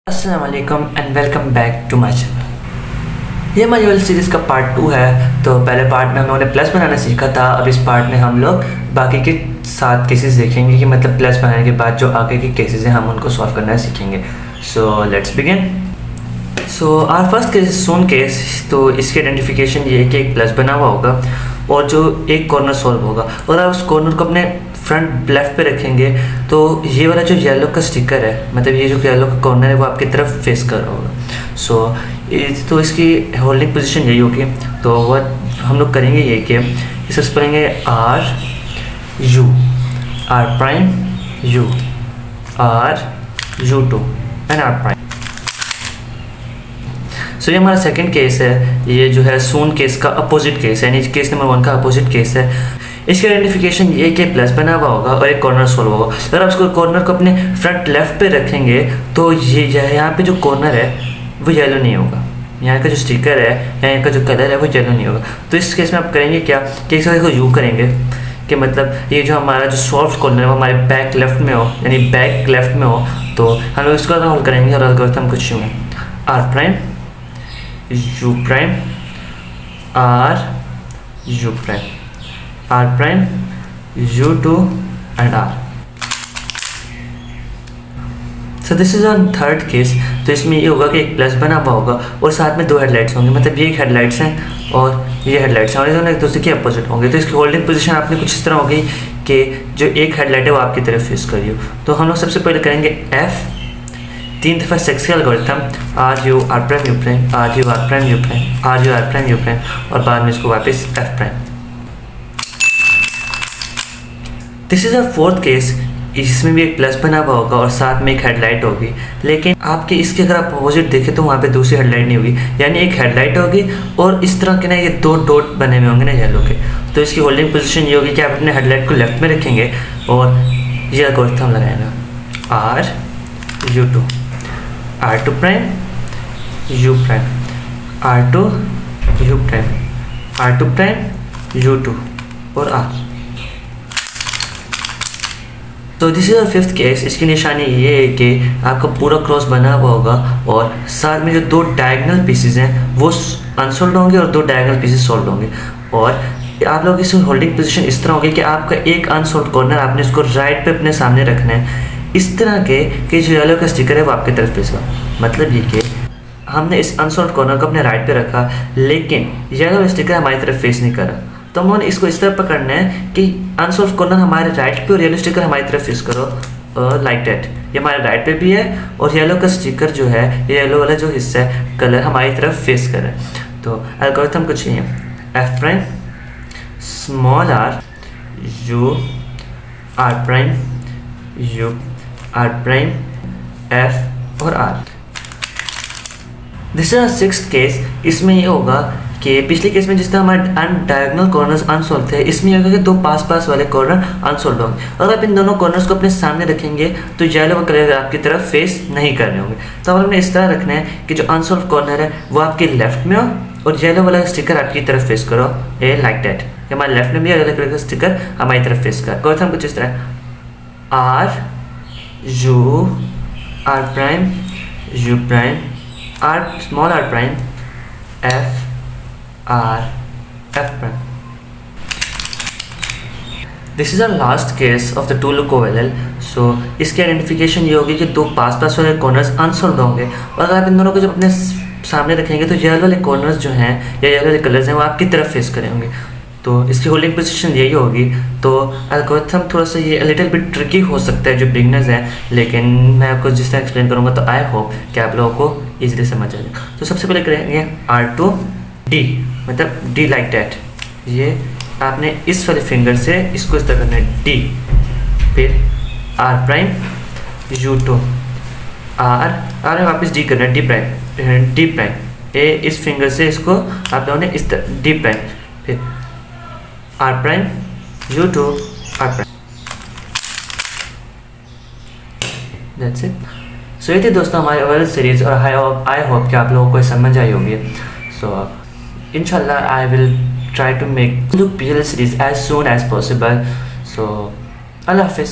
अस्सलाम वालेकुम and welcome back to my channel. ये हमारी OLL सीरीज़ का पार्ट 2 है। तो पहले पार्ट में हम लोगों ने प्लस बनाना सीखा था। अब इस पार्ट में हम लोग बाकी के 7 केसेस देखेंगे कि मतलब प्लस बनाने के बाद जो आगे के केसेस हैं हम उनको सॉल्व करना सीखेंगे। So let's begin. So our first case is Sune case. तो इसकी आइडेंटिफिकेशन ये है कि एक प्लस बना हुआ होगा और जो एक कॉर्नर सॉल्व होगा और आप उस कॉर्नर को अपने फ्रंट लेफ्ट पे रखेंगे तो ये वाला जो येलो का स्टिकर है, मतलब ये जो येलो का कॉर्नर है वो आपकी तरफ फेस कर रहा होगा। तो इसकी होल्डिंग पोजीशन यही होगी। तो वह हम लोग करेंगे ये कि इसे पढ़ेंगे R U prime U two and R prime. So ये हमारा सेकंड केस है। ये जो है सून केस का अपोजिट केस है, यानी केस नंबर 1 का अपोजिट केस है। इसकी आइडेंटिफिकेशन ये कि प्लस बना हुआ होगा और एक कॉर्नर सॉल्व होगा। अगर आप उसको कॉर्नर को अपने फ्रंट लेफ्ट पे रखेंगे तो ये यहाँ पे जो कॉर्नर है वो येलो नहीं होगा। यहाँ का जो स्टिकर है या यहाँ का जो कलर है वो येलो नहीं होगा। तो इस केस में आप करेंगे क्या कि इसको यू करेंगे कि मतलब ये जो हमारा जो सॉफ्ट कॉर्नर है वो हमारे बैक लेफ्ट में हो, यानी बैक लेफ्ट में हो। तो हम लोग इसको हल करेंगे और एल्गोरिथम कुछ यूँ है R prime U prime R U prime R prime U2 and R। So this is on third case. तो इसमें ये होगा कि एक प्लस बना हुआ होगा और साथ में 2 हेडलाइट्स होंगे, मतलब ये एक हेडलाइट्स हैं और ये हेडलाइट्स हैं और ये दोनों एक दूसरे के अपोजिट होंगे। तो इसकी होल्डिंग पोजीशन आपने कुछ इस तरह होगी कि जो एक हेडलाइट है वो आपकी तरफ फेस करिए। तो हम लोग सबसे पहले करेंगे F 3 दफ़ा सेक्स का algorithm R U R prime U prime R U R prime U prime R U R prime U prime और बाद में इसको वापस F prime. This is a fourth case. इसमें भी एक प्लस बना हुआ होगा और साथ में एक हेडलाइट होगी, लेकिन आपके इसके अगर आप अपोजिट देखें तो वहाँ पे दूसरी हेडलाइट नहीं होगी, यानी एक हेडलाइट होगी और इस तरह के ना ये 2 डॉट बने हुए होंगे ना येलो के। तो इसकी होल्डिंग पोजीशन ये होगी कि आप अपने हेडलाइट को लेफ्ट में रखेंगे और ये एल्गोरिथम लगाएगा R U two R2 prime U prime R2 U prime R2 prime U2 और R। तो this is a fifth case. इसकी निशानी ये है कि आपका पूरा क्रॉस बना हुआ होगा और साथ में जो 2 डायगोनल पीसेस हैं वो अनसोल्ड होंगे और 2 डायगोनल पीसेस सोल्ड होंगे। और आप लोग इस होल्डिंग पोजीशन इस तरह होगी कि आपका एक अनसोल्ड कॉर्नर आपने इसको राइट पे अपने सामने रखना है, इस तरह के कि जो येलो का स्टिकर है वो आपकी तरफ फेस होगा। मतलब ये कि हमने इस अनसोल्ड कॉर्नर को अपने राइट पे रखा लेकिन येलो स्टिकर हमारी तरफ फेस नहीं करा। तो हमने इसको इस तरह पकड़ना है कि अनसोल्व कॉर्नर हमारे राइट पे और येलो स्टिकर हमारी तरफ फेस करो लाइक दैट। ये हमारे राइट पे भी है और येलो का स्टिकर जो है, ये येलो वाला जो हिस्सा है कलर हमारी तरफ फेस कर रहा है। तो एल्गोरिथम कुछ नहीं है F prime small R U R prime U R prime F और R। This is a sixth case. इसमें ये होगा कि पिछले केस में जिस तरह हमारे डायगोनल कॉर्नर्स अनसोल्व थे, इसमें यह होगा कि 2 पास वाले कॉर्नर अनसोल्व होंगे। अगर आप इन दोनों कॉर्नर्स को अपने सामने रखेंगे तो येलो कलर आपकी तरफ फेस नहीं कर रहे होंगे। तो अब हमें इस तरह रखना है कि जो अनसोल्व कॉर्नर है वो आपके लेफ्ट में हो और येलो वाला स्टिकर आपकी तरफ फेस करो ए लाइक दैट। हमारे लेफ्ट में भी येलो कलर का स्टिकर हमारी तरफ फेस कर। गौतम कुछ इस तरह R U R prime U prime R small R prime F R F prime। This is our last case of the 2 look OLL। So इसकी आइडेंटिफिकेशन ये होगी कि 2 पास वाले कॉर्नर्स अनसोल्व होंगे और अगर आप इन दोनों को जब अपने सामने रखेंगे तो येलो वाले कॉर्नर्स जो हैं या येलो वाले कलर्स हैं वो आपकी तरफ फेस करेंगे। तो इसकी होल्डिंग पोजीशन यही होगी। तो एल्गोरिथम थोड़ा सा ये लिटिल बिट ट्रिकी हो सकता है जो बिगनर्स हैं, लेकिन मैं आपको जिस तरह एक्सप्लेन करूँगा तो आई होप कि आप लोगों को ईजिली समझ आ जाए। तो सबसे पहले करेंगे R2 D, मतलब D लाइक डैट। ये आपने इस वाले फिंगर से इसको इस तरह करना है D, फिर R प्राइम U2 R वापस D करना है D प्राइम ए इस फिंगर से इसको आप लोगों ने इस तरह D प्राइम, फिर R prime U2 R prime. That's it. So ये थी दोस्तों हमारी OLL सीरीज़ और आई होप कि आप लोगों को समझ आई होगी। सो inshallah I will try to make look PL series as soon as possible. So Allah Hafiz.